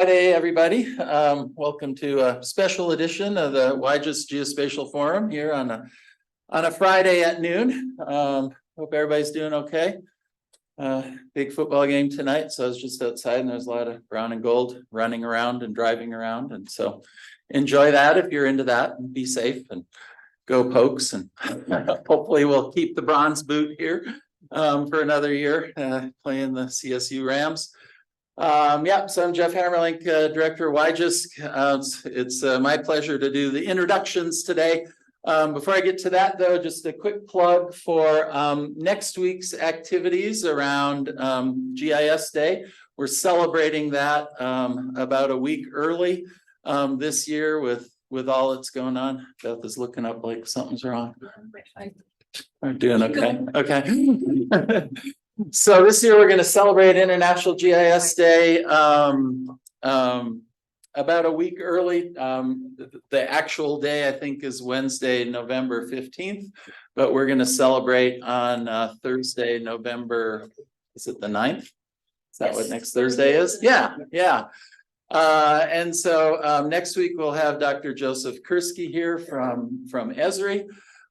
Friday, everybody. Welcome to a special edition of the WIGES Geospatial Forum here on a Friday at noon. Hope everybody's doing okay. Big football game tonight, so I was just outside and there's a lot of brown and gold running around and driving around, and so enjoy that if you're into that, and be safe and go Pokes, and hopefully we'll keep the bronze boot here for another year playing the CSU Rams. So I'm Jeff Hammerlink, Director of WIGES. It's my pleasure to do the introductions today. Before I get to that, though, just a quick plug for next week's activities around GIS Day. We're celebrating that about a week early this year with all that's going on. Beth is looking up like something's wrong. I'm doing okay. Okay. So this year we're going to celebrate International GIS Day about a week early. The actual day, I think, is Wednesday, November 15th, but we're going to celebrate on Thursday, November, is it the 9th? Is that what next Thursday is? Yeah. And so next week we'll have Dr. Joseph Kursky here from Esri.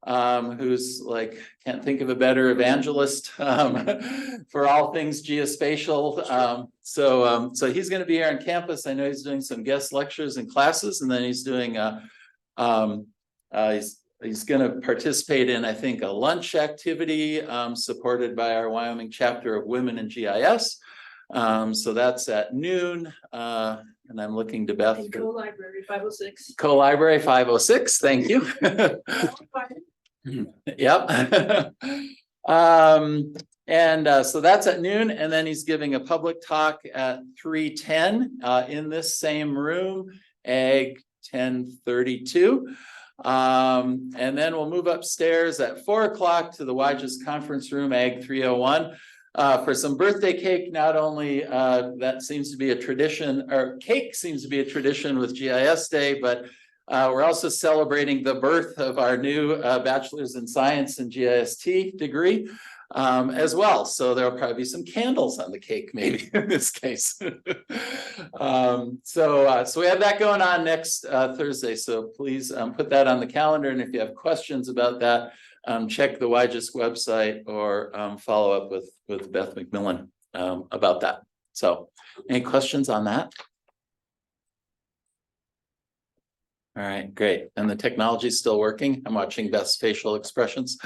Who's like, can't think of a better evangelist for all things geospatial. So he's going to be here on campus. I know he's doing some guest lectures and classes, and then he's doing he's going to participate in, I think, a lunch activity supported by our Wyoming chapter of Women in GIS. So that's at noon. And I'm looking to Beth. Co-library 506. Co-library 506. Thank you. Yep. So that's at noon, and then he's giving a public talk at 3:10 in this same room, AG 1032. And then we'll move upstairs at 4 o'clock to the WIGES conference room, AG 301. For some birthday cake. Not only that seems to be a tradition, or cake seems to be a tradition with GIS Day, but we're also celebrating the birth of our new Bachelor's in Science and GIST degree as well. So there'll probably be some candles on the cake, maybe in this case. So we have that going on next Thursday. So please put that on the calendar, and if you have questions about that, check the WIGES website or follow up with Beth McMillan about that. So any questions on that? All right, great. And the technology is still working. I'm watching Beth's facial expressions.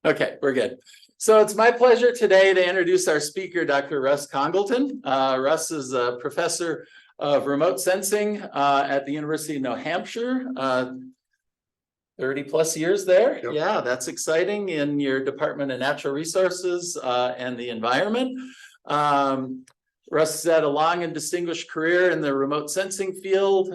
Okay, we're good. So it's my pleasure today to introduce our speaker, Dr. Russ Congalton. Russ is a professor of remote sensing at the University of New Hampshire. 30 plus years there. Yep. Yeah, that's exciting, in your Department of Natural Resources and the Environment. Russ has had a long and distinguished career in the remote sensing field.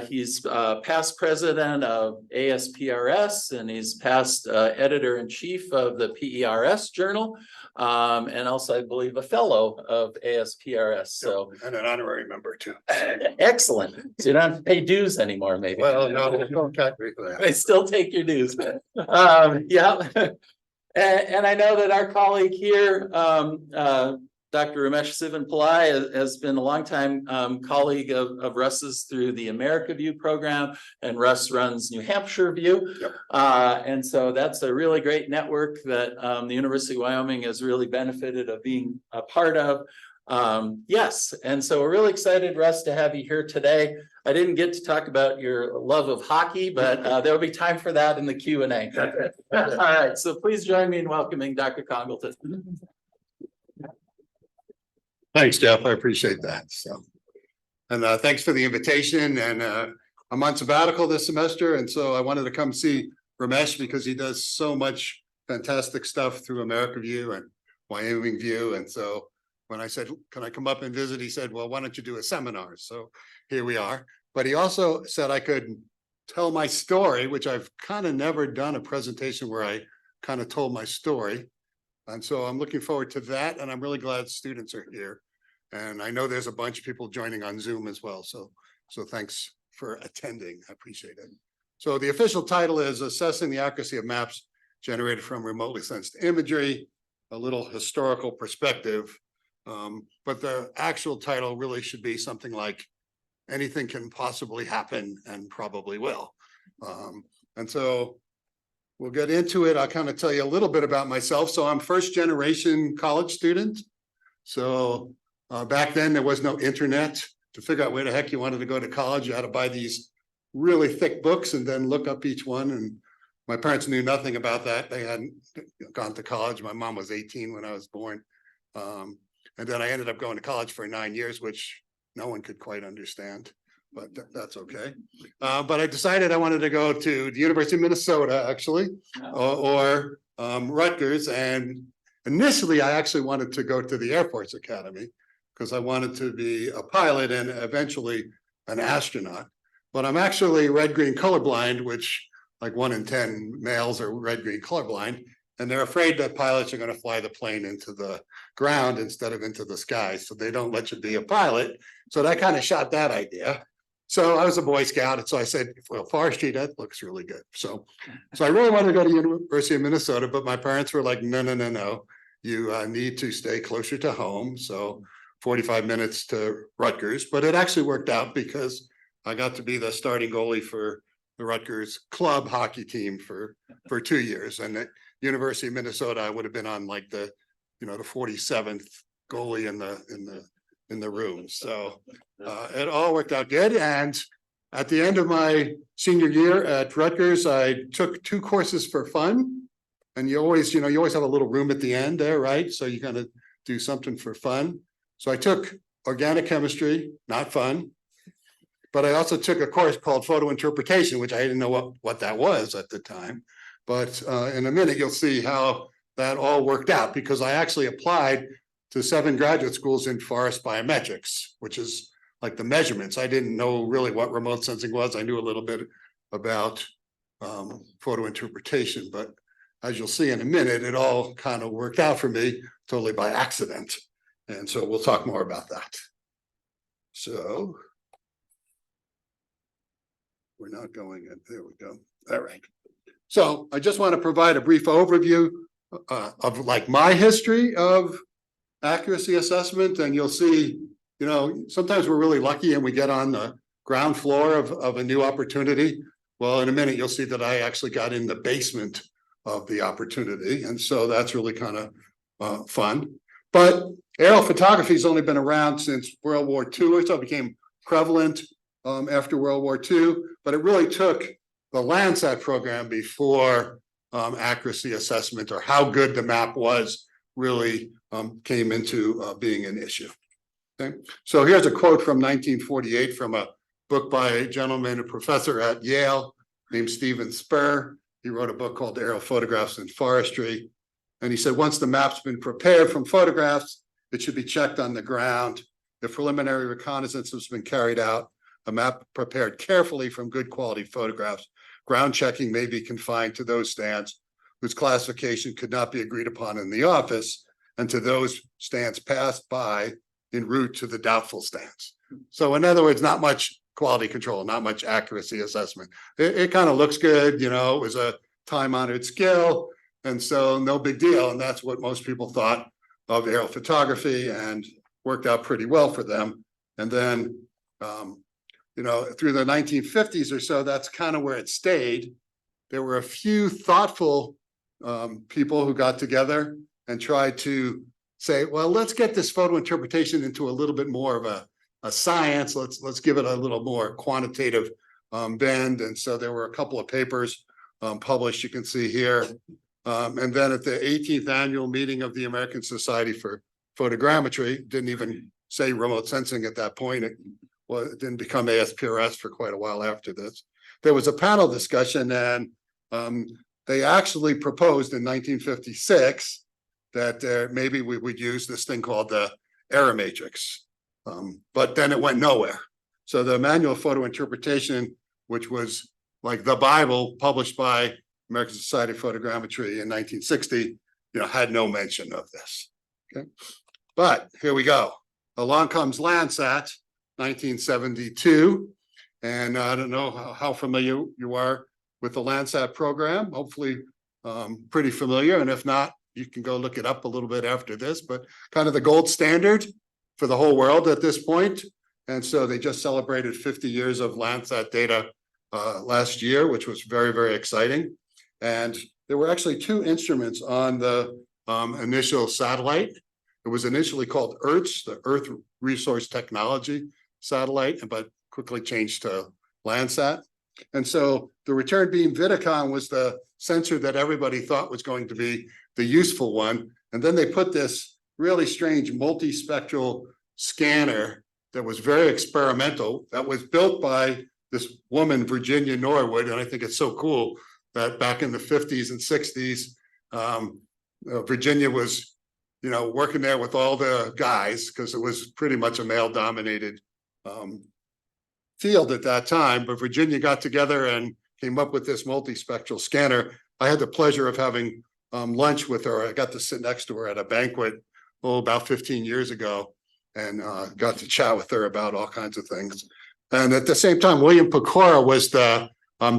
He's past president of ASPRS, and he's past editor-in-chief of the PERS journal, and also, I believe, a fellow of ASPRS. So, and an honorary member too. Excellent. So you don't have to pay dues anymore, maybe. Well, no, they still take your dues. Yeah. And I know that our colleague here, Dr. Ramesh Sivan-Pillai, has been a longtime colleague of Russ's through the America View program, and Russ runs New Hampshire View. Yep. And so that's a really great network that the University of Wyoming has really benefited of being a part of. Yes, and so we're really excited, Russ, to have you here today. I didn't get to talk about your love of hockey, but there'll be time for that in the Q&A. All right, so please join me in welcoming Dr. Congalton. Thanks, Jeff. I appreciate that. So, and thanks for the invitation. And I'm on sabbatical this semester, and so I wanted to come see Ramesh because he does so much fantastic stuff through America View and Wyoming View. And so when I said, can I come up and visit? He said, well, why don't you do a seminar? So here we are. But he also said I could tell my story, which I've kind of never done a presentation where I kind of told my story. And so I'm looking forward to that. And I'm really glad students are here. And I know there's a bunch of people joining on Zoom as well. So thanks for attending. I appreciate it. So the official title is Assessing the Accuracy of Maps Generated from Remotely Sensed Imagery, a little historical perspective But the actual title really should be something like anything can possibly happen and probably will. And so we'll get into it. I'll kind of tell you a little bit about myself. So I'm first generation college student. So back then there was no internet. To figure out where the heck you wanted to go to college, you had to buy these really thick books and then look up each one. And my parents knew nothing about that. They hadn't gone to college. My mom was 18 when I was born. And then I ended up going to college for 9 years, which no one could quite understand, but that's okay. But I decided I wanted to go to the University of Minnesota, actually, or Rutgers. And initially, I actually wanted to go to the Air Force Academy because I wanted to be a pilot and eventually an astronaut. But I'm actually red-green colorblind, which like 1 in 10 males are red-green colorblind. And they're afraid that pilots are going to fly the plane into the ground instead of into the sky. So they don't let you be a pilot. So that kind of shot that idea. So I was a Boy Scout. And so I said, well, forestry, that looks really good. So I really wanted to go to University of Minnesota, but my parents were like, no. You need to stay closer to home. So 45 minutes to Rutgers, but it actually worked out because I got to be the starting goalie for the Rutgers club hockey team for 2 years. And at University of Minnesota, I would have been on like the 47th goalie in the room. So it all worked out good. And at the end of my senior year at Rutgers, I took 2 courses for fun. And you always have a little room at the end there, right? So you kind of do something for fun. So I took organic chemistry, not fun. But I also took a course called photo interpretation, which I didn't know what that was at the time. But in a minute, you'll see how that all worked out because I actually applied to 7 graduate schools in forest biometrics, which is like the measurements. I didn't know really what remote sensing was. I knew a little bit about photo interpretation, but as you'll see in a minute, it all kind of worked out for me totally by accident. And so we'll talk more about that. So we're not going in. There we go. All right. So I just want to provide a brief overview of like my history of accuracy assessment. And you'll see, sometimes we're really lucky and we get on the ground floor of a new opportunity. Well, in a minute, you'll see that I actually got in the basement of the opportunity. And so that's really kind of fun. But aerial photography has only been around since World War II. So it became prevalent after World War II, but it really took the Landsat program before accuracy assessment or how good the map was really came into being an issue. Okay, so here's a quote from 1948 from a book by a gentleman, a professor at Yale named Stephen Spur. He wrote a book called Aerial Photographs in Forestry. And he said, once the map's been prepared from photographs, it should be checked on the ground. If preliminary reconnaissance has been carried out, a map prepared carefully from good quality photographs, ground checking may be confined to those stands whose classification could not be agreed upon in the office and to those stands passed by en route to the doubtful stands. So in other words, not much quality control, not much accuracy assessment. It kind of looks good, it was a time-honored skill, and so no big deal. And that's what most people thought of aerial photography and worked out pretty well for them. And then, through the 1950s or so, that's kind of where it stayed. There were a few thoughtful people who got together and tried to say, well, let's get this photo interpretation into a little bit more of a science. Let's give it a little more quantitative bend. And so there were a couple of papers published, you can see here. And then at the 18th annual meeting of the American Society for Photogrammetry, didn't even say remote sensing at that point. It didn't become ASPRS for quite a while after this. There was a panel discussion, and they actually proposed in 1956 that maybe we would use this thing called the error matrix. But then it went nowhere. So the manual of photo interpretation, which was like the Bible published by American Society of Photogrammetry in 1960, had no mention of this. Okay, but here we go. Along comes Landsat, 1972, and I don't know how familiar you are with the Landsat program. Hopefully, pretty familiar, and if not, You can go look it up a little bit after this, but kind of the gold standard for the whole world at this point. And so they just celebrated 50 years of Landsat data last year, which was very, very exciting. And there were actually two instruments on the initial satellite. It was initially called ERTS, the Earth Resource Technology Satellite, but quickly changed to Landsat. And so the return beam Vidicon was the sensor that everybody thought was going to be the useful one. And then they put this really strange multispectral scanner that was very experimental, that was built by this woman, Virginia Norwood. And I think it's so cool that back in the 50s and 60s, Virginia was, working there with all the guys, because it was pretty much a male-dominated field at that time. But Virginia got together and came up with this multispectral scanner. I had the pleasure of having lunch with her. I got to sit next to her at a banquet, about 15 years ago, and got to chat with her about all kinds of things. And at the same time, William Pecora was the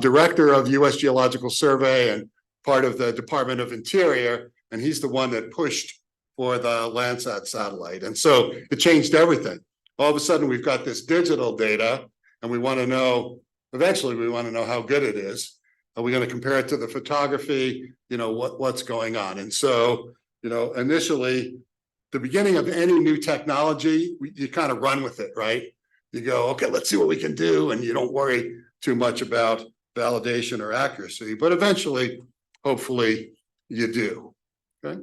director of U.S. Geological Survey and part of the Department of Interior, and he's the one that pushed for the Landsat satellite. And so it changed everything. All of a sudden, we've got this digital data, and we want to know, eventually we want to know how good it is. Are we going to compare it to the photography? What's going on? And so, initially, the beginning of any new technology, you kind of run with it, right? You go, okay, let's see what we can do. And you don't worry too much about validation or accuracy, but eventually, hopefully you do, okay?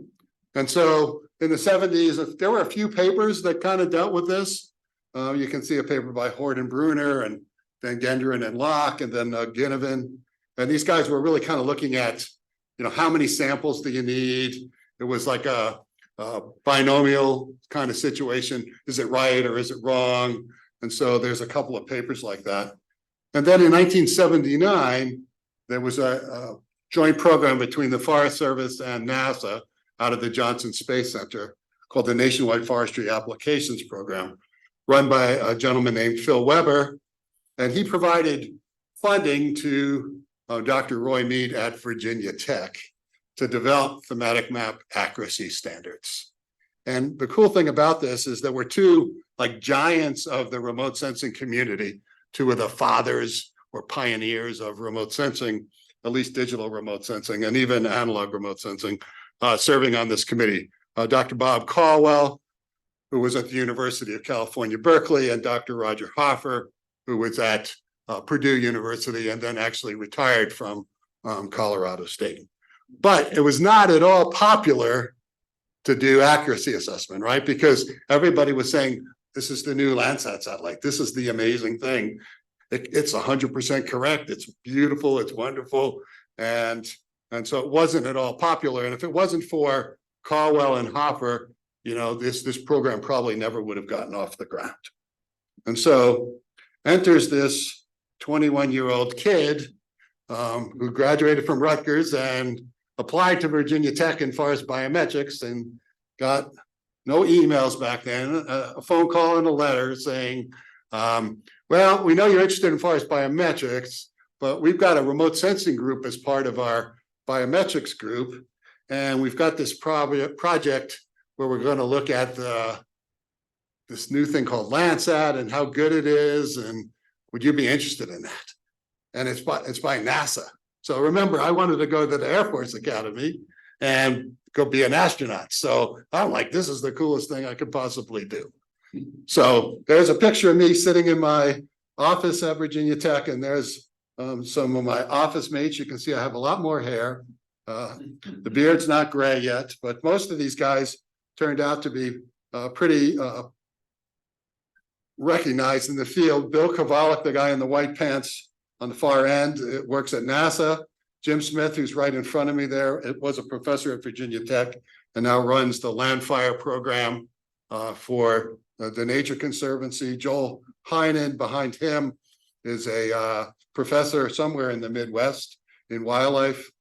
And so in the 70s, there were a few papers that kind of dealt with this. You can see a paper by Hort and Bruner and Van Genderen and Locke, and then Ginnivan. And these guys were really kind of looking at, how many samples do you need? It was like a binomial kind of situation. Is it right or is it wrong? And so there's a couple of papers like that. And then in 1979, there was a joint program between the Forest Service and NASA out of the Johnson Space Center called the Nationwide Forestry Applications Program, run by a gentleman named Phil Weber. And he provided funding to Dr. Roy Mead at Virginia Tech to develop thematic map accuracy standards. And the cool thing about this is there were two giants of the remote sensing community, two of the fathers or pioneers of remote sensing, at least digital remote sensing and even analog remote sensing, serving on this committee. Dr. Bob Caldwell, who was at the University of California, Berkeley, and Dr. Roger Hoffer, who was at Purdue University and then actually retired from Colorado State. But it was not at all popular to do accuracy assessment, right? Because everybody was saying, this is the new Landsat satellite. This is the amazing thing. It's 100% correct. It's beautiful. It's wonderful. And so it wasn't at all popular. And if it wasn't for Caldwell and Hopper, this program probably never would have gotten off the ground. And so enters this 21-year-old kid who graduated from Rutgers and applied to Virginia Tech in forest biometrics and got no emails back then, a phone call and a letter saying, well, we know you're interested in forest biometrics, but we've got a remote sensing group as part of our biometrics group. And we've got this project where we're going to look at this new thing called Landsat and how good it is. And would you be interested in that? And it's by NASA. So remember, I wanted to go to the Air Force Academy and go be an astronaut. So I'm like, this is the coolest thing I could possibly do. So there's a picture of me sitting in my office at Virginia Tech, and there's some of my office mates. You can see I have a lot more hair. The beard's not gray yet, but most of these guys turned out to be pretty recognized in the field. Bill Kovalik, the guy in the white pants on the far end, works at NASA. Jim Smith, who's right in front of me there, it was a professor at Virginia Tech and now runs the Landfire program for the Nature Conservancy. Joel Heinen, behind him, is a professor somewhere in the Midwest in wildlife.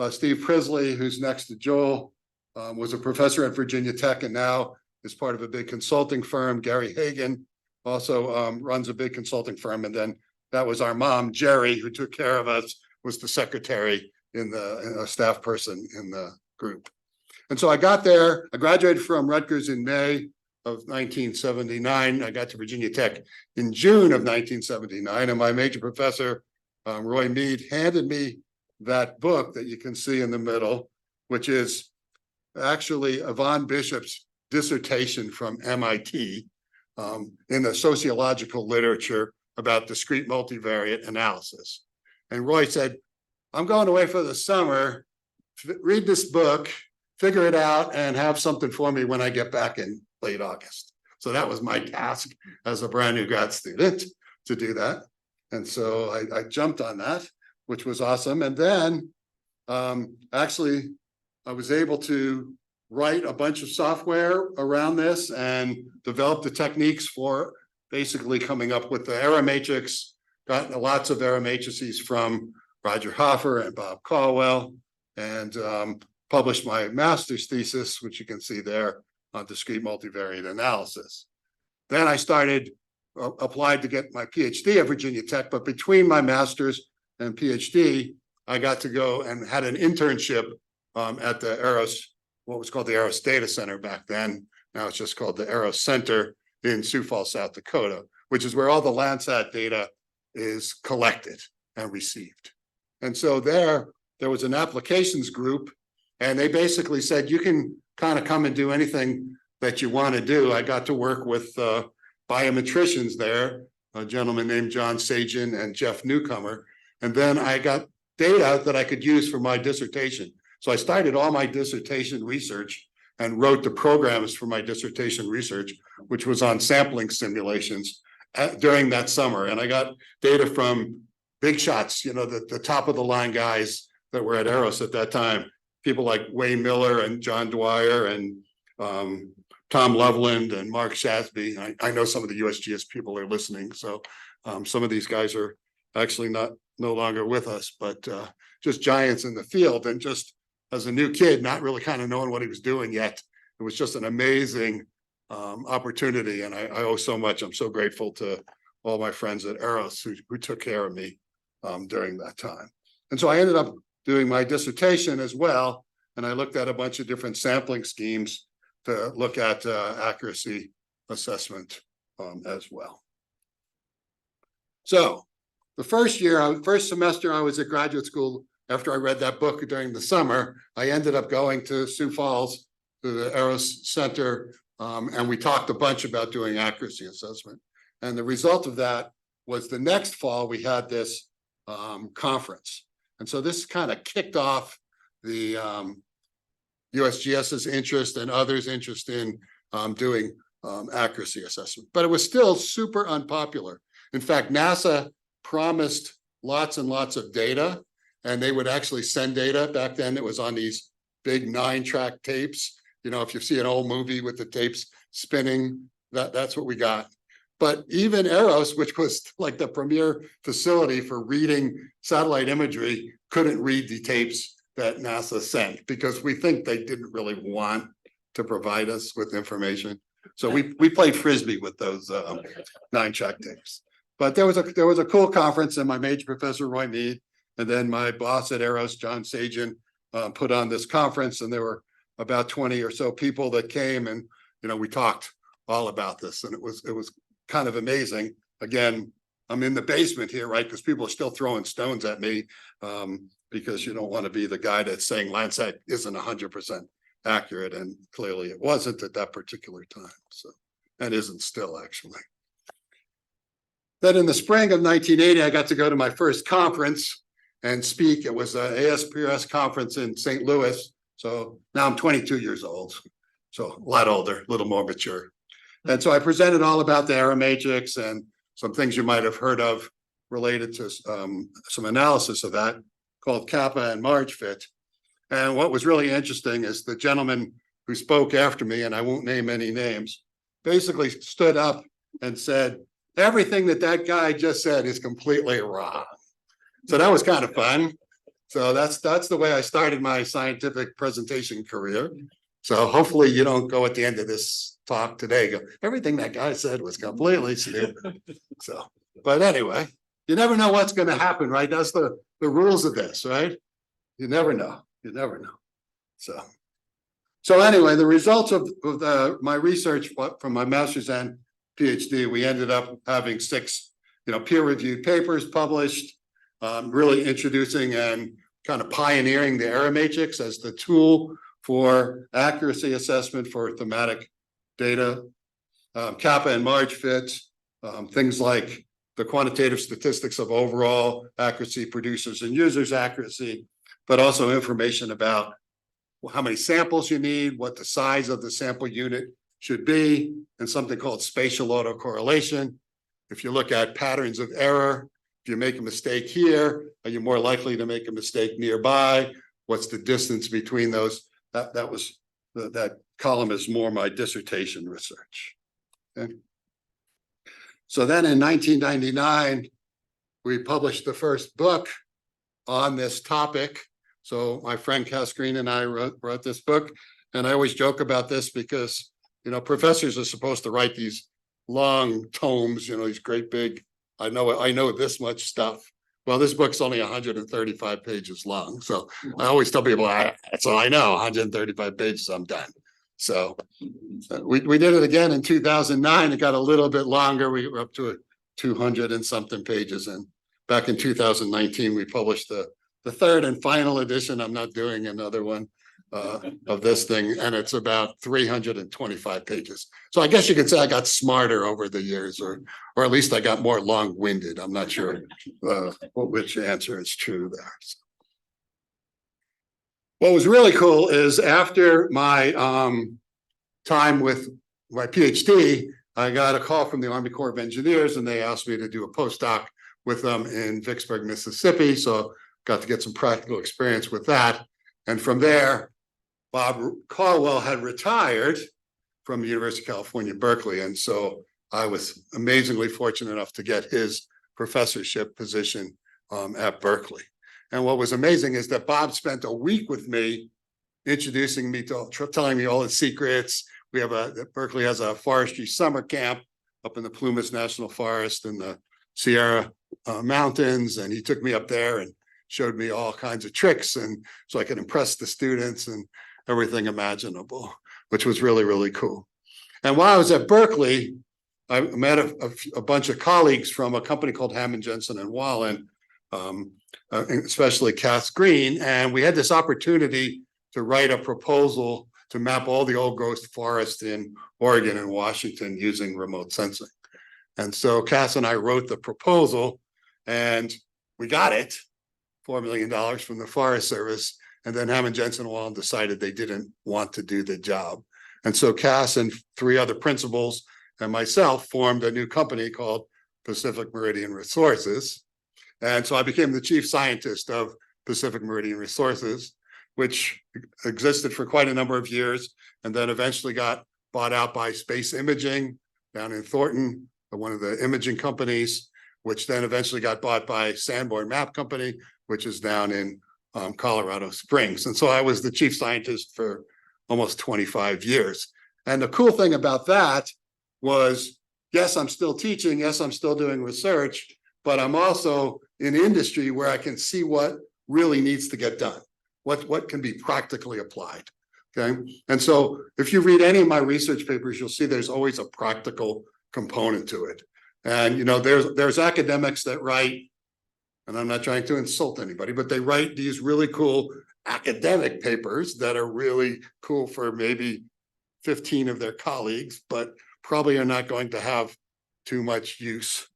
Steve Prisley, who's next to Joel, was a professor at Virginia Tech and now is part of a big consulting firm. Gary Hagan also runs a big consulting firm. And then that was our mom, Jerry, who took care of us, was the secretary in the staff person in the group. And so I got there, I graduated from Rutgers in May of 1979. I got to Virginia Tech in June of 1979, and my major professor, Roy Mead, handed me that book that you can see in the middle, which is actually Yvonne Bishop's dissertation from MIT in the sociological literature about discrete multivariate analysis. And Roy said, I'm going away for the summer, read this book, figure it out, and have something for me when I get back in late August. So that was my task as a brand new grad student to do that. And so I jumped on that, which was awesome. And then actually, I was able to write a bunch of software around this and develop the techniques for basically coming up with the error matrix. Got lots of error matrices from Roger Hoffer and Bob Caldwell, and published my master's thesis, which you can see there, on discrete multivariate analysis. Then I started, applied to get my PhD at Virginia Tech, but between my master's and PhD, I got to go and had an internship at the Eros, what was called the Eros Data Center back then. Now it's just called the Eros Center in Sioux Falls, South Dakota, which is where all the Landsat data is collected and received. And so there was an applications group, and they basically said, you can kind of come and do anything that you want to do. I got to work with biometricians there, a gentleman named John Sagan and Jeff Newcomer. And then I got data that I could use for my dissertation. So I started all my dissertation research and wrote the programs for my dissertation research, which was on sampling simulations during that summer. And I got data from big shots, you know, the top of the line guys that were at Eros at that time, people like Wayne Miller and John Dwyer and Tom Loveland and Mark Shasby. I know some of the USGS people are listening. So some of these guys are actually no longer with us, but just giants in the field. And just as a new kid, not really kind of knowing what he was doing yet, it was just an amazing opportunity. And I owe so much. I'm so grateful to all my friends at Eros who took care of me during that time. And so I ended up doing my dissertation as well. And I looked at a bunch of different sampling schemes to look at accuracy assessment as well. So the first semester I was at graduate school, after I read that book during the summer, I ended up going to Sioux Falls to the Eros Center, and we talked a bunch about doing accuracy assessment. And the result of that was the next fall, we had this conference. And so this kind of kicked off the USGS's interest and others' interest in doing accuracy assessment. But it was still super unpopular. In fact, NASA promised lots and lots of data, and they would actually send data. Back then, it was on these big 9-track tapes. You know, if you see an old movie with the tapes spinning, that's what we got. But even Eros, which was like the premier facility for reading satellite imagery, couldn't read the tapes that NASA sent because we think they didn't really want to provide us with information. So we played Frisbee with those 9-track tapes. But there was a cool conference, and my major professor, Roy Mead, and then my boss at Eros, John Sagan, put on this conference, and there were about 20 or so people that came, and you know, we talked all about this, and it was kind of amazing. Again, I'm in the basement here, right? Because people are still throwing stones at me because you don't want to be the guy that's saying Landsat isn't 100% accurate, and clearly it wasn't at that particular time. So, and isn't still actually. Then in the spring of 1980, I got to go to my first conference and speak. It was an ASPRS conference in St. Louis. So now I'm 22 years old, so a lot older, a little more mature. And so I presented all about the error matrix and some things you might have heard of related to some analysis of that called kappa and marge fit. And what was really interesting is the gentleman who spoke after me, and I won't name any names, basically stood up and said, everything that guy just said is completely wrong. So that was kind of fun. So that's the way I started my scientific presentation career. So hopefully you don't go at the end of this talk today, go, everything that guy said was completely stupid. So, but anyway, you never know what's going to happen, right? That's the rules of this, right? You never know. You never know. So anyway, the results of my research from my master's and PhD, we ended up having 6, peer-reviewed papers published, really introducing and kind of pioneering the error matrix as the tool for accuracy assessment for thematic data, kappa and Marge fit, things like the quantitative statistics of overall accuracy, producers and users accuracy, but also information about how many samples you need, what the size of the sample unit should be, and something called spatial autocorrelation. If you look at patterns of error, if you make a mistake here, are you more likely to make a mistake nearby? What's the distance between those? That column is more my dissertation research. Okay. So then in 1999, we published the first book on this topic. So my friend Cass Green and I wrote this book, and I always joke about this because, professors are supposed to write these long tomes, these great big, I know this much stuff. Well, this book's only 135 pages long. So I always tell people, that's all I know, 135 pages, I'm done. So we did it again in 2009. It got a little bit longer. We were up to 200 and something pages. And back in 2019, we published the third and final edition. I'm not doing another one of this thing, and it's about 325 pages. So I guess you could say I got smarter over the years, or at least I got more long-winded. I'm not sure which answer is true there. So. What was really cool is after my time with my PhD, I got a call from the Army Corps of Engineers, and they asked me to do a postdoc with them in Vicksburg, Mississippi. So got to get some practical experience with that. And from there, Bob Caldwell had retired from the University of California, Berkeley. And so I was amazingly fortunate enough to get his professorship position at Berkeley. And what was amazing is that Bob spent a week with me, introducing me to, telling me all his secrets. Berkeley has a forestry summer camp up in the Plumas National Forest in the Sierra Mountains. And he took me up there and showed me all kinds of tricks, and so I could impress the students and everything imaginable, which was really, really cool. And while I was at Berkeley, I met a bunch of colleagues from a company called Hammond, Jensen and Wallen, especially Cass Green, and we had this opportunity to write a proposal to map all the old growth forests in Oregon and Washington using remote sensing. And so Cass and I wrote the proposal, and we got it. $4 million from the Forest Service, and then Hammond, Jensen, Wallen decided they didn't want to do the job. And so Cass and 3 other principals and myself formed a new company called Pacific Meridian Resources. And so I became the chief scientist of Pacific Meridian Resources, which existed for quite a number of years, and then eventually got bought out by Space Imaging down in Thornton, one of the imaging companies, which then eventually got bought by Sanborn Map Company, which is down in Colorado Springs. And so I was the chief scientist for almost 25 years. And the cool thing about that was, yes, I'm still teaching, yes, I'm still doing research, but I'm also in industry where I can see what really needs to get done, what can be practically applied, okay? And so if you read any of my research papers, you'll see there's always a practical component to it. And, there's academics that write, and I'm not trying to insult anybody, but they write these really cool academic papers that are really cool for maybe 15 of their colleagues, but probably are not going to have too much use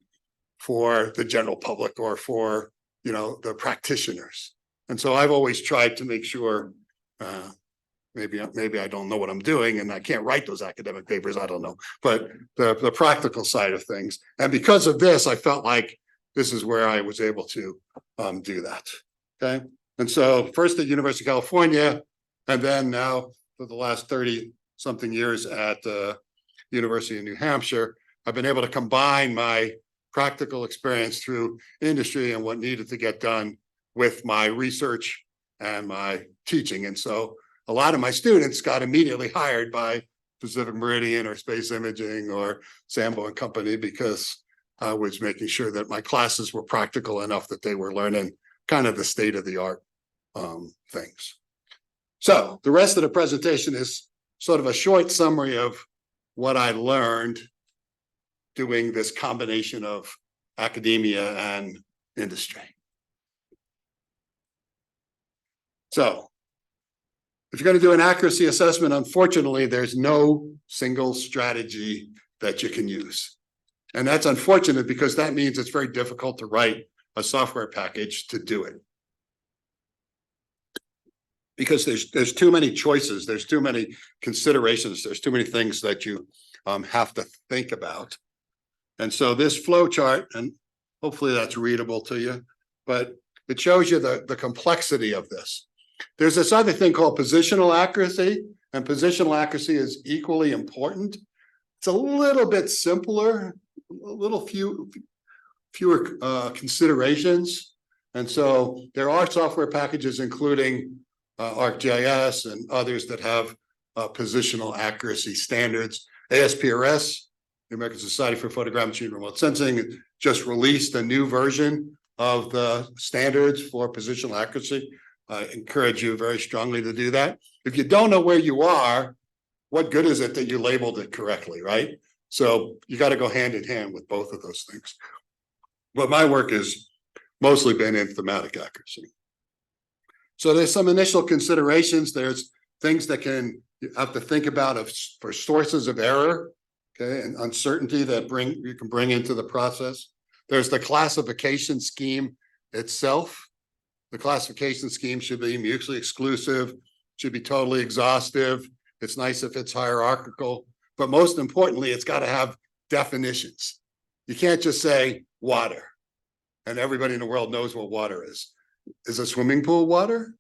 for the general public or for, the practitioners. And so I've always tried to make sure, maybe I don't know what I'm doing and I can't write those academic papers, I don't know, but the practical side of things. And because of this, I felt like this is where I was able to do that, okay? And so first at University of California, and then now for the last 30-something years at the University of New Hampshire, I've been able to combine my practical experience through industry and what needed to get done with my research and my teaching. And so a lot of my students got immediately hired by Pacific Meridian or Space Imaging or Sanborn Company because I was making sure that my classes were practical enough that they were learning kind of the state of the art things. So the rest of the presentation is sort of a short summary of what I learned doing this combination of academia and industry. So if you're going to do an accuracy assessment, unfortunately, there's no single strategy that you can use. And that's unfortunate because that means it's very difficult to write a software package to do it. Because there's too many choices, there's too many considerations, there's too many things that you have to think about. And so this flow chart, and hopefully that's readable to you, but it shows you the complexity of this. There's this other thing called positional accuracy, and positional accuracy is equally important. It's a little bit simpler, a little fewer considerations. And so there are software packages, including ArcGIS and others that have positional accuracy standards. ASPRS, the American Society for Photogrammetry and Remote Sensing, just released a new version of the standards for positional accuracy. I encourage you very strongly to do that. If you don't know where you are, what good is it that you labeled it correctly, right? So you got to go hand in hand with both of those things. But my work has mostly been in thematic accuracy. So there's some initial considerations. There's things that you have to think about for sources of error, okay, and uncertainty that you can bring into the process. There's the classification scheme itself. The classification scheme should be mutually exclusive, should be totally exhaustive. It's nice if it's hierarchical, but most importantly, it's got to have definitions. You can't just say water, and everybody in the world knows what water is. Is a swimming pool water?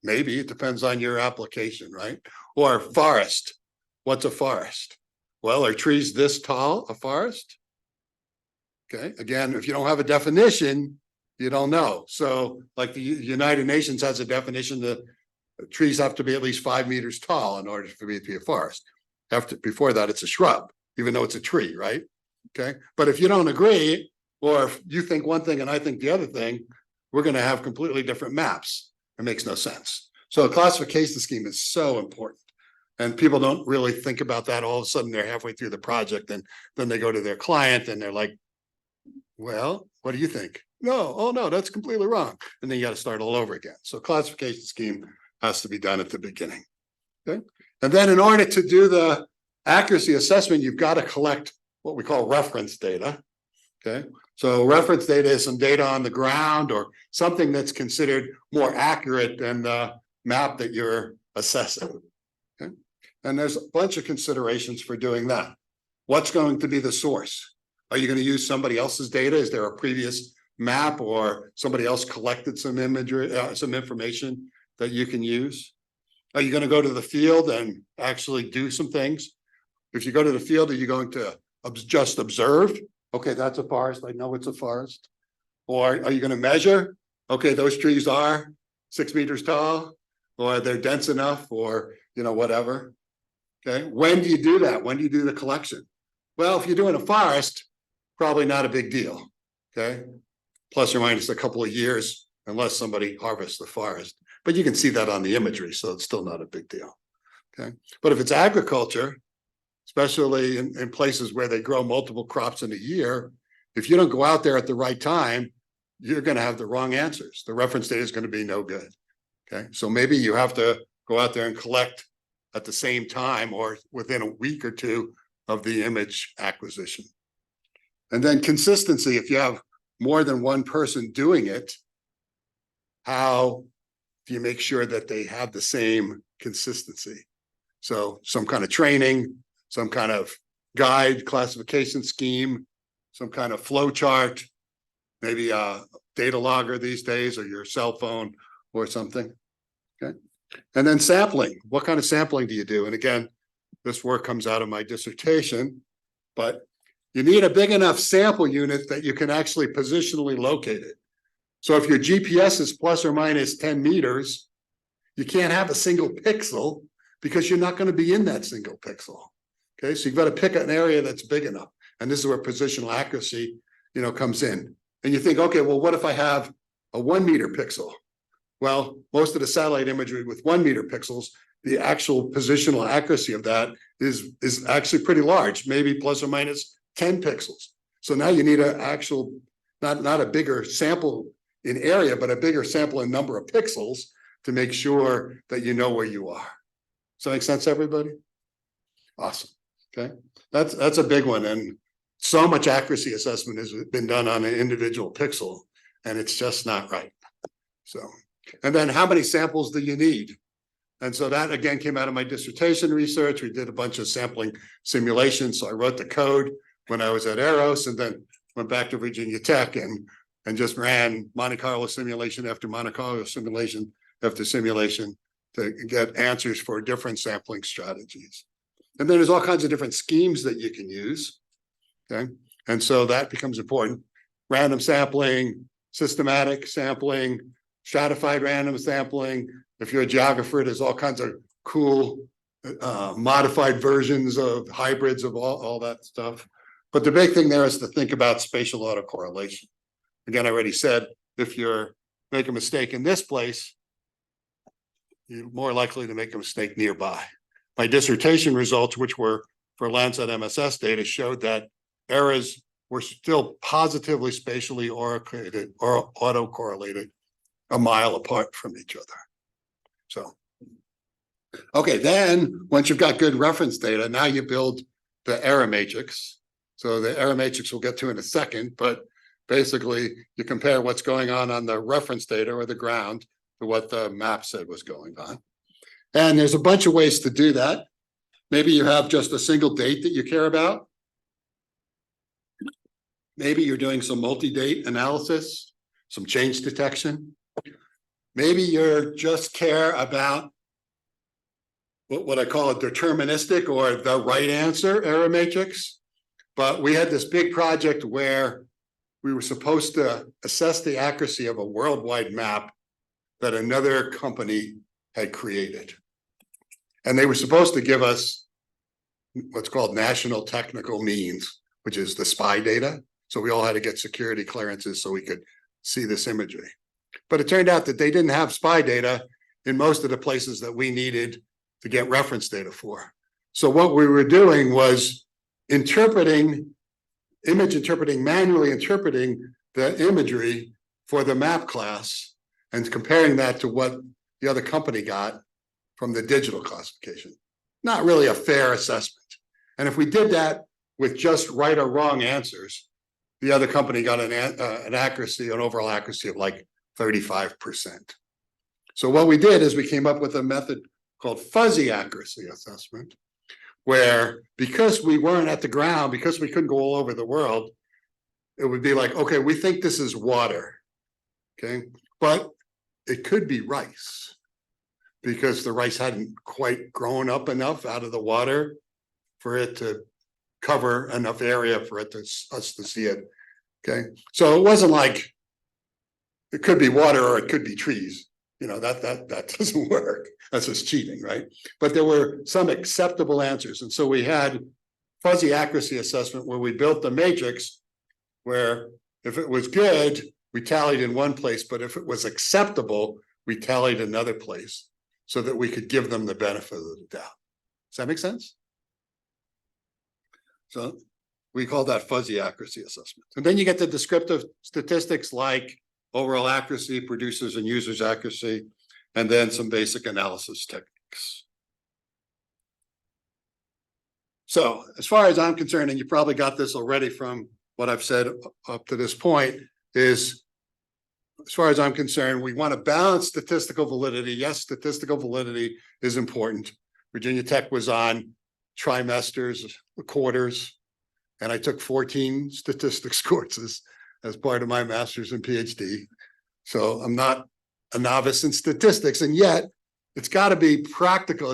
Maybe, it depends on your application, right? Or forest. What's a forest? Well, are trees this tall, a forest? Okay, again, if you don't have a definition, you don't know. So like the United Nations has a definition that trees have to be at least 5 meters tall in order for it to be a forest. Before that, it's a shrub, even though it's a tree, right? Okay, but if you don't agree, or if you think one thing and I think the other thing, we're going to have completely different maps. It makes no sense. So a classification scheme is so important. And people don't really think about that. All of a sudden, they're halfway through the project, and then they go to their client and they're like, well, what do you think? No, oh no, that's completely wrong. And then you got to start all over again. So classification scheme has to be done at the beginning. Okay. And then in order to do the accuracy assessment, you've got to collect what we call reference data. Okay. So reference data is some data on the ground or something that's considered more accurate than the map that you're assessing. Okay. And there's a bunch of considerations for doing that. What's going to be the source? Are you going to use somebody else's data? Is there a previous map or somebody else collected some imagery, some information that you can use? Are you going to go to the field and actually do some things? If you go to the field, are you going to just observe? Okay, that's a forest. I know it's a forest. Or are you going to measure? Okay, those trees are 6 meters tall, or they're dense enough, or whatever. Okay, when do you do that? When do you do the collection? Well, if you're doing a forest, probably not a big deal. Okay, plus or minus a couple of years, unless somebody harvests the forest. But you can see that on the imagery, so it's still not a big deal. Okay, but if it's agriculture, especially in places where they grow multiple crops in a year, if you don't go out there at the right time, you're going to have the wrong answers. The reference data is going to be no good. Okay, so maybe you have to go out there and collect at the same time or within a week or two of the image acquisition. And then consistency, if you have more than one person doing it, how do you make sure that they have the same consistency? So some kind of training, some kind of guide, classification scheme, some kind of flow chart, maybe a data logger these days, or your cell phone or something. Okay. And then sampling. What kind of sampling do you do? And again, this work comes out of my dissertation, but you need a big enough sample unit that you can actually positionally locate it. So if your GPS is plus or minus 10 meters, you can't have a single pixel because you're not going to be in that single pixel. Okay, so you've got to pick an area that's big enough. And this is where positional accuracy, comes in. And you think, okay, well, what if I have a 1 meter pixel? Well, most of the satellite imagery with 1 meter pixels, the actual positional accuracy of that is actually pretty large, maybe plus or minus 10 pixels. So now you need an actual, not a bigger sample in area, but a bigger sample in number of pixels to make sure that you know where you are. Does that make sense, everybody? Awesome. Okay, that's a big one, and so much accuracy assessment has been done on an individual pixel, and it's just not right. So, and then how many samples do you need? And so that again came out of my dissertation research. We did a bunch of sampling simulations. So I wrote the code when I was at Eros, and then went back to Virginia Tech and just ran Monte Carlo simulation after Monte Carlo simulation after simulation to get answers for different sampling strategies. And then there's all kinds of different schemes that you can use. Okay. And so that becomes important. Random sampling, systematic sampling, stratified random sampling. If you're a geographer, there's all kinds of cool modified versions of hybrids of all that stuff. But the big thing there is to think about spatial autocorrelation. Again, I already said, if you're make a mistake in this place, you're more likely to make a mistake nearby. My dissertation results, which were for Landsat MSS data, showed that errors were still positively spatially autocorrelated or autocorrelated a mile apart from each other. So, okay, then once you've got good reference data, now you build the error matrix. So the error matrix we'll get to in a second, but basically you compare what's going on the reference data or the ground to what the map said was going on. And there's a bunch of ways to do that. Maybe you have just a single date that you care about. Maybe you're doing some multi-date analysis, some change detection. Maybe you just care about what I call a deterministic or the right answer error matrix. But we had this big project where we were supposed to assess the accuracy of a worldwide map that another company had created. And they were supposed to give us what's called national technical means, which is the spy data. So we all had to get security clearances so we could see this imagery. But it turned out that they didn't have spy data in most of the places that we needed to get reference data for. So what we were doing was manually interpreting the imagery for the map class and comparing that to what the other company got from the digital classification. Not really a fair assessment. And if we did that with just right or wrong answers, the other company got an accuracy, an overall accuracy of like 35%. So what we did is we came up with a method called fuzzy accuracy assessment, where because we weren't at the ground, because we couldn't go all over the world, it would be like, okay, we think this is water, okay? But it could be rice because the rice hadn't quite grown up enough out of the water for it to cover enough area for us to see it, okay? So it wasn't like it could be water or it could be trees. You know, that doesn't work. That's just cheating, right? But there were some acceptable answers. And so we had fuzzy accuracy assessment where we built the matrix where if it was good, we tallied in one place, but if it was acceptable, we tallied another place so that we could give them the benefit of the doubt. Does that make sense? So we call that fuzzy accuracy assessment. And then you get the descriptive statistics like overall accuracy, producers and users accuracy, and then some basic analysis techniques. So as far as I'm concerned, and you probably got this already from what I've said up to this point, is as far as I'm concerned, we want to balance statistical validity. Yes, statistical validity is important. Virginia Tech was on trimesters, quarters, and I took 14 statistics courses as part of my master's and PhD. So I'm not a novice in statistics, and yet it's got to be practical.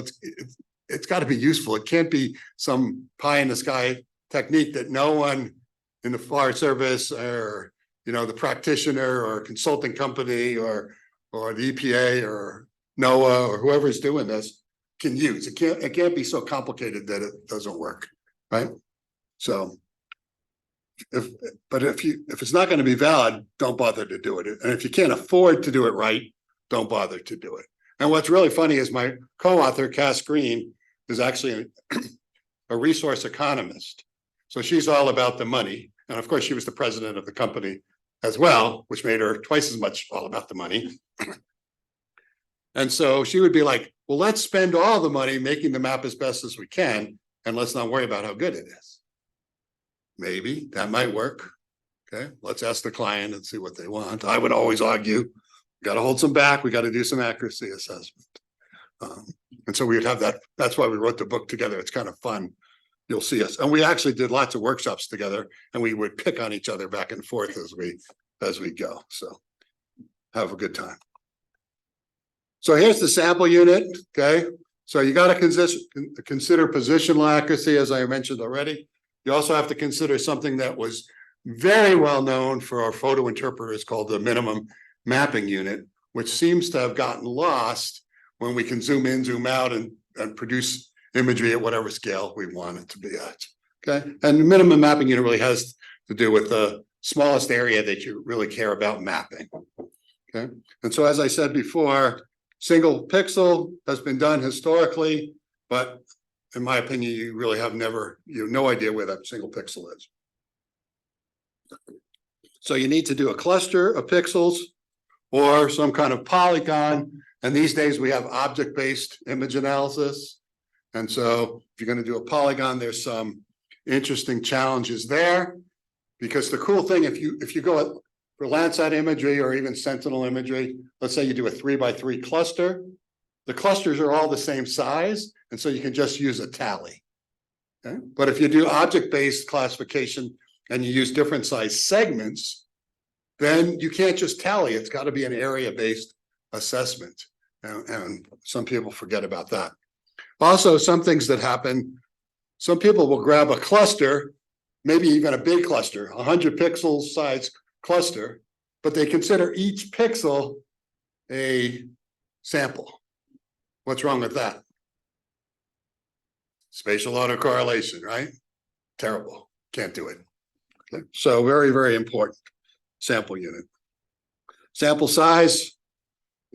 It's got to be useful. It can't be some pie in the sky technique that no one in the Forest Service or, you know, the practitioner or consulting company or the EPA or NOAA or whoever's doing this can use. It can't be so complicated that it doesn't work, right? So if it's not going to be valid, don't bother to do it. And if you can't afford to do it right, don't bother to do it. And what's really funny is my co-author, Cass Green, is actually a resource economist. So she's all about the money. And of course, she was the president of the company as well, which made her twice as much all about the money. And so she would be like, well, let's spend all the money making the map as best as we can, and let's not worry about how good it is. Maybe that might work. Okay, let's ask the client and see what they want. I would always argue, we got to hold some back. We got to do some accuracy assessment. And so we would have that. That's why we wrote the book together. It's kind of fun. You'll see us. And we actually did lots of workshops together, and we would pick on each other back and forth as we go. So have a good time. So here's the sample unit. Okay, so you got to consider positional accuracy, as I mentioned already. You also have to consider something that was very well known for our photo interpreters called the minimum mapping unit, which seems to have gotten lost when we can zoom in, zoom out, and produce imagery at whatever scale we want it to be at. Okay, and the minimum mapping unit really has to do with the smallest area that you really care about mapping. Okay, and so as I said before, single pixel has been done historically, but in my opinion, you really have no idea where that single pixel is. So you need to do a cluster of pixels or some kind of polygon. And these days we have object-based image analysis. And so if you're going to do a polygon, there's some interesting challenges there. Because the cool thing, if you go for Landsat imagery or even Sentinel imagery, let's say you do a 3x3 cluster, the clusters are all the same size, and so you can just use a tally. Okay? But if you do object-based classification and you use different size segments, then you can't just tally. It's got to be an area-based assessment. And some people forget about that. Also, some things that happen, some people will grab a cluster, maybe even a big cluster, 100 pixels size cluster, but they consider each pixel a sample. What's wrong with that? Spatial autocorrelation, right? Terrible. Can't do it. Okay. So very, very important sample unit. Sample size,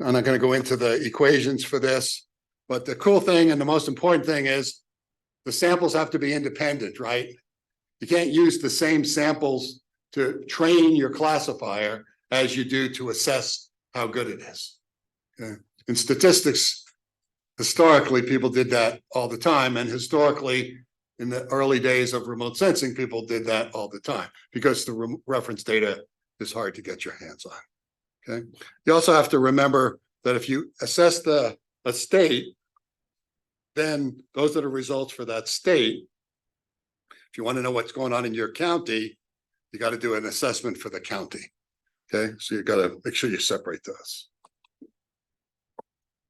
I'm not going to go into the equations for this, but the cool thing and the most important thing is the samples have to be independent, right? You can't use the same samples to train your classifier as you do to assess how good it is. Okay. In statistics, historically, people did that all the time. And historically, in the early days of remote sensing, people did that all the time because the reference data is hard to get your hands on. Okay. You also have to remember that if you assess a state, then those are the results for that state. If you want to know what's going on in your county, you got to do an assessment for the county. Okay, so you got to make sure you separate those.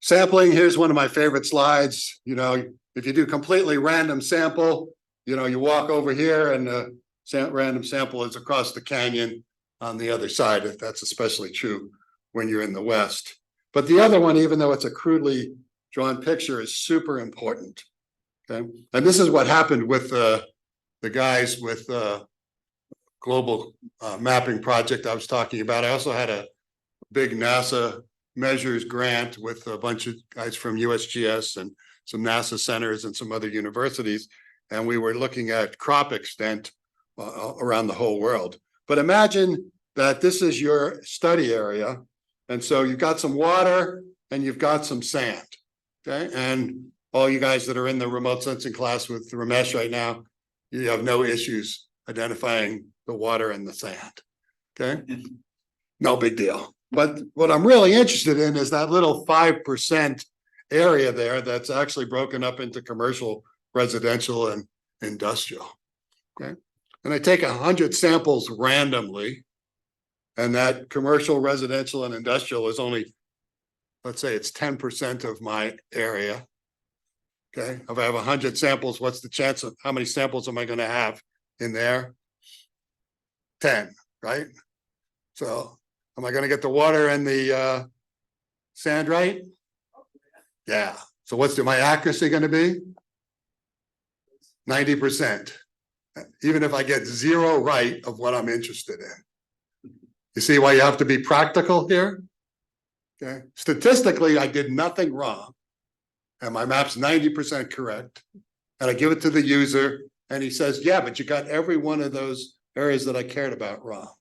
Sampling, here's one of my favorite slides. You know, if you do completely random sample, you know, you walk over here and the random sample is across the canyon on the other side. If that's especially true when you're in the West. But the other one, even though it's a crudely drawn picture, is super important. Okay, and this is what happened with the guys with global mapping project I was talking about. I also had a big NASA measures grant with a bunch of guys from USGS and some NASA centers and some other universities. And we were looking at crop extent around the whole world. But imagine that this is your study area. And so you've got some water and you've got some sand. Okay. And all you guys that are in the remote sensing class with Ramesh right now, you have no issues identifying the water and the sand. Okay. No big deal. But what I'm really interested in is that little 5% area there that's actually broken up into commercial, residential, and industrial. Okay. And I take 100 samples randomly, and that commercial, residential, and industrial is only, let's say it's 10% of my area. Okay. If I have 100 samples, what's the chance of how many samples am I going to have in there? 10, right? So am I going to get the water and the sand right? Yeah. So what's my accuracy going to be? 90%. Even if I get 0 right of what I'm interested in. You see why you have to be practical here? Okay, statistically, I did nothing wrong. And my map's 90% correct. And I give it to the user and he says, yeah, but you got every one of those areas that I cared about wrong.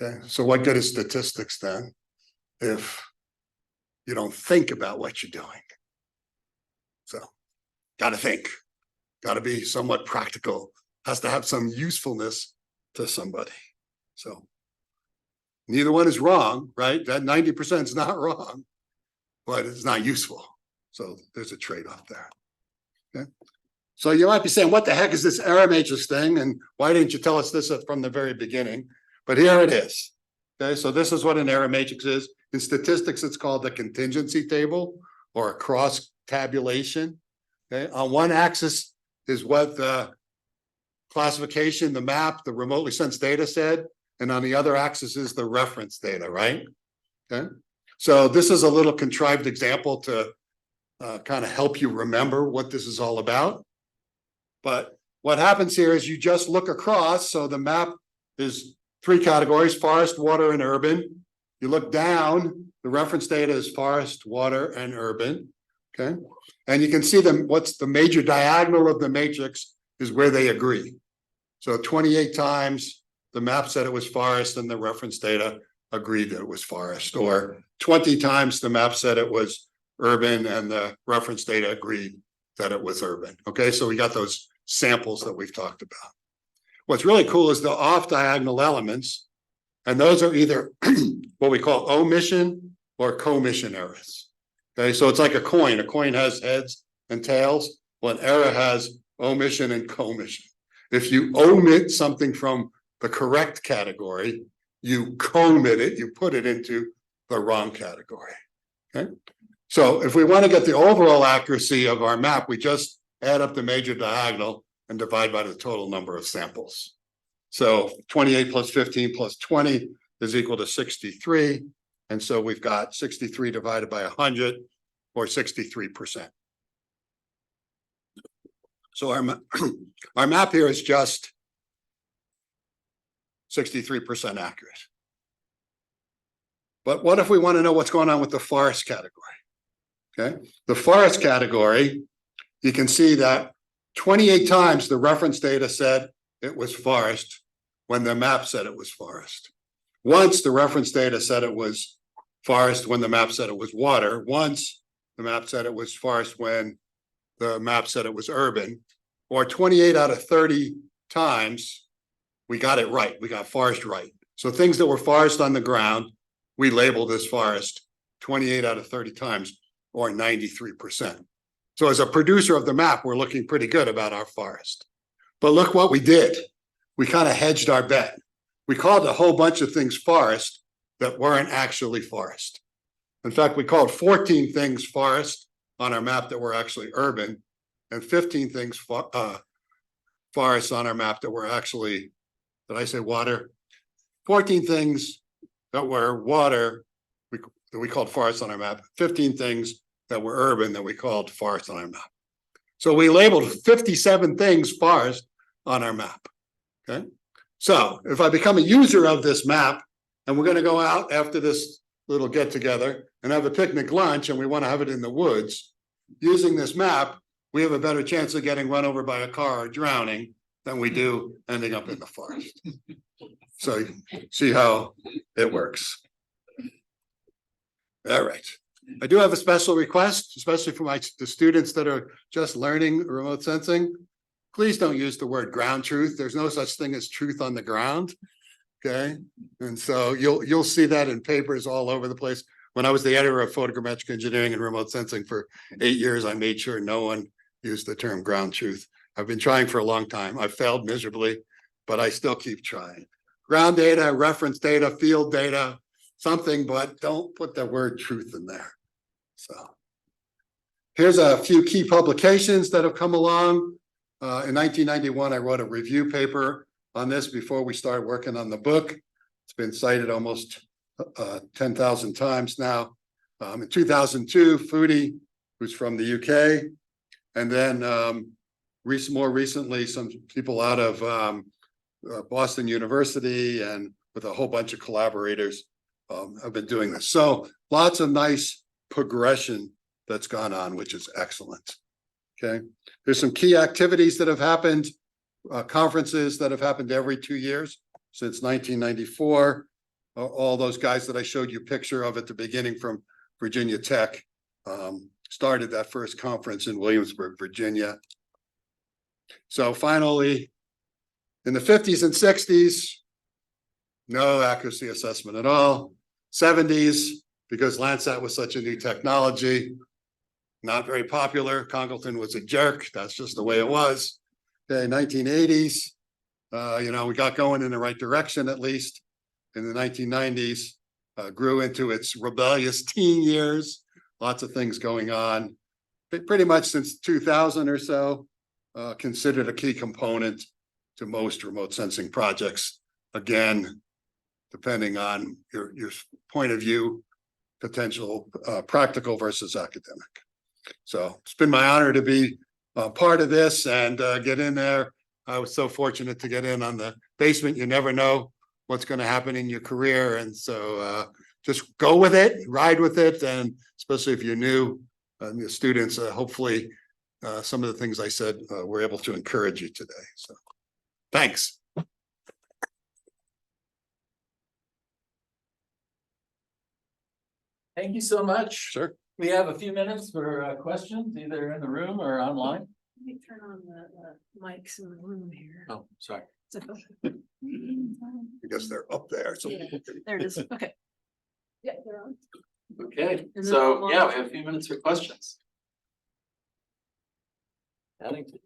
Okay, so what good is statistics then if you don't think about what you're doing? So, got to think, got to be somewhat practical, has to have some usefulness to somebody. So, neither one is wrong, right? That 90% is not wrong, but it's not useful. So, there's a trade-off there. Okay. So, you might be saying, what the heck is this error matrix thing? And why didn't you tell us this from the very beginning? But here it is. Okay, so this is what an error matrix is. In statistics, it's called a contingency table or a cross tabulation. Okay, on one axis is what the classification, the map, the remotely sensed data said, and on the other axis is the reference data, right? Okay, so this is a little contrived example to kind of help you remember what this is all about. But what happens here is you just look across. So the map is 3 categories: forest, water, and urban. You look down, the reference data is forest, water, and urban. Okay, and you can see them. What's the major diagonal of the matrix is where they agree. So 28 times the map said it was forest and the reference data agreed that it was forest, or 20 times the map said it was urban and the reference data agreed that it was urban. Okay, so we got those samples that we've talked about. What's really cool is the off diagonal elements, and those are either what we call omission or commission errors. Okay, so it's like a coin. A coin has heads and tails. Well, an error has omission and commission. If you omit something from the correct category, you commit it, you put it into the wrong category. Okay, so if we want to get the overall accuracy of our map, we just add up the major diagonal and divide by the total number of samples. So 28 plus 15 plus 20 is equal to 63. And so we've got 63 divided by 100, or 63%. So our map here is just 63% accurate. But what if we want to know what's going on with the forest category? Okay, the forest category, you can see that 28 times the reference data said it was forest when the map said it was forest. Once the reference data said it was forest when the map said it was water. Once the map said it was forest when the map said it was urban. Or 28 out of 30 times we got it right. We got forest right. So things that were forest on the ground, we labeled as forest 28 out of 30 times, or 93%. So as a producer of the map, we're looking pretty good about our forest. But look what we did. We kind of hedged our bet. We called a whole bunch of things forest that weren't actually forest. In fact, we called 14 things forest on our map that were actually urban, and 15 things forest on our map that were actually, did I say water? 14 things that were water that we called forest on our map, 15 things that were urban that we called forest on our map. So we labeled 57 things forest on our map. Okay, so if I become a user of this map and we're going to go out after this little get together and have a picnic lunch and we want to have it in the woods, using this map, we have a better chance of getting run over by a car or drowning than we do ending up in the forest. So you see how it works. All right. I do have a special request, especially for the students that are just learning remote sensing. Please don't use the word ground truth. There's no such thing as truth on the ground. Okay. And so you'll see that in papers all over the place. When I was the editor of photogrammetric engineering and remote sensing for 8 years, I made sure no one used the term ground truth. I've been trying for a long time. I've failed miserably, but I still keep trying. Ground data, reference data, field data, something, but don't put the word truth in there. So here's a few key publications that have come along. In 1991, I wrote a review paper on this before we started working on the book. It's been cited almost 10,000 times now. In 2002, Foodie, who's from the UK, and then more recently, some people out of Boston University and with a whole bunch of collaborators have been doing this. So lots of nice progression that's gone on, which is excellent. Okay, there's some key activities that have happened, conferences that have happened every 2 years since 1994. All those guys that I showed you a picture of at the beginning from Virginia Tech started that first conference in Williamsburg, Virginia. So finally, in the 50s and 60s, no accuracy assessment at all. 70s, because Landsat was such a new technology, not very popular. Congalton was a jerk. That's just the way it was. Okay, 1980s, we got going in the right direction, at least. In the 1990s, grew into its rebellious teen years. Lots of things going on. Pretty much since 2000 or so, considered a key component to most remote sensing projects. Again, depending on your point of view, potential practical versus academic. So it's been my honor to be part of this and get in there. I was so fortunate to get in on the basement. You never know what's going to happen in your career. And so just go with it, ride with it. And especially if you're new, the students, hopefully some of the things I said were able to encourage you today. So thanks. Thank you so much. Sure. We have a few minutes for questions, either in the room or online. Let me turn on the mics in the room here. Oh, sorry. I guess they're up there. So Yeah, there it is. Okay. Yeah, they're on. Okay, And so then yeah, we have a few minutes for questions. Addington.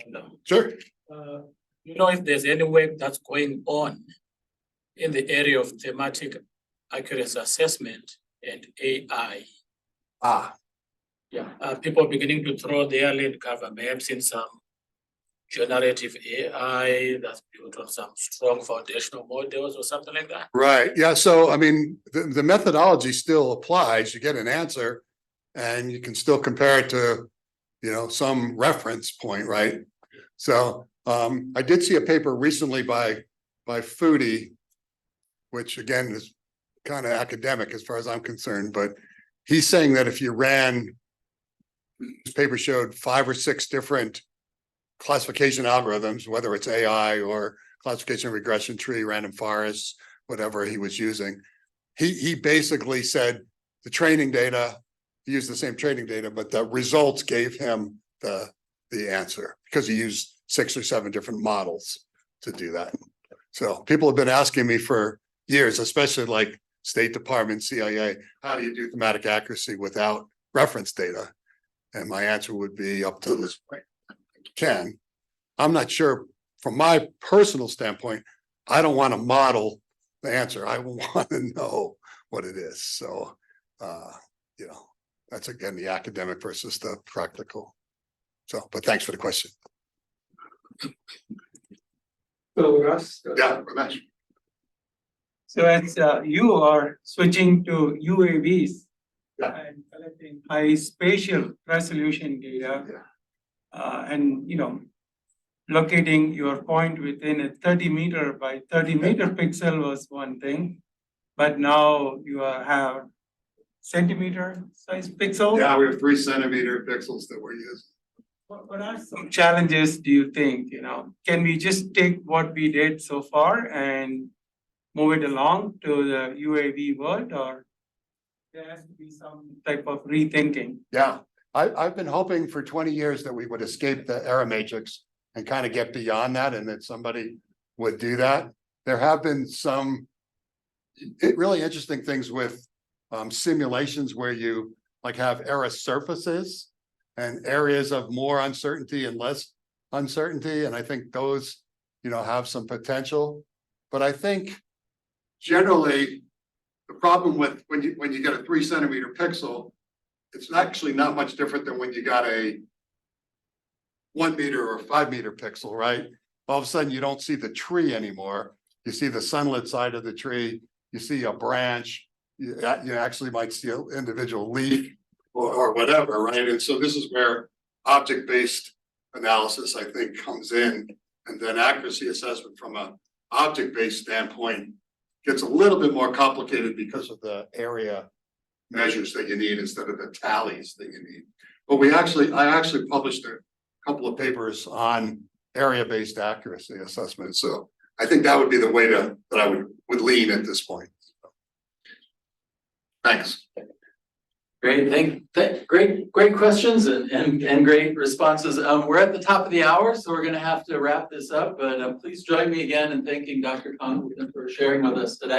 No. sure. You know, if there's any work that's going on in the area of thematic accuracy assessment and AI, people beginning to throw their lead cover. May have seen some generative AI that's built on some strong foundational models or something like that. Right. Yeah. So, I mean, the methodology still applies. You get an answer and you can still compare it to, some reference point, right? So, I did see a paper recently by Foodie, which again is kind of academic as far as I'm concerned, but he's saying that if you ran, this paper showed 5 or 6 different classification algorithms, whether it's AI or classification regression tree, random forests, whatever he was using. He basically said the training data, he used the same training data, but the results gave him the answer because he used 6 or 7 different models to do that. So people have been asking me for years, especially like State Department, CIA, how do you do thematic accuracy without reference data? And my answer would be up to this point. You can. I'm not sure from my personal standpoint, I don't want to model the answer. I want to know what it is. So, that's again, the academic versus the practical. So, but thanks for the question. So Russ, Yeah, Ramesh. so as you are switching to UAVs Yeah. and collecting high spatial resolution data, and locating your point within a 30-meter by 30-meter pixel was one thing, but now you have centimeter size pixel. Yeah, we have 3 centimeter pixels that we're using. What are some challenges do you think, can we just take what we did so far and move it along to the UAV world, or there has to be some type of rethinking? Yeah, I've been hoping for 20 years that we would escape the error matrix and kind of get beyond that, and that somebody would do that. There have been some really interesting things with simulations where you like have error surfaces and areas of more uncertainty and less uncertainty. And I think those, have some potential. But I think generally the problem with when you get a 3 centimeter pixel, it's actually not much different than when you got a 1 meter or 5 meter pixel, right? All of a sudden you don't see the tree anymore. You see the sunlit side of the tree. You see a branch. You actually might see an individual leaf or whatever, right? And so this is where object-based analysis, I think, comes in, and then accuracy assessment from an object-based standpoint gets a little bit more complicated because of the area measures that you need instead of the tallies that you need. But I actually published a couple of papers on area-based accuracy assessment. So I think that would be the way that I would lean at this point. Thanks. Great, great questions and great responses. We're at the top of the hour, so we're gonna have to wrap this up, but please join me again in thanking Dr. Congalton for sharing with us today.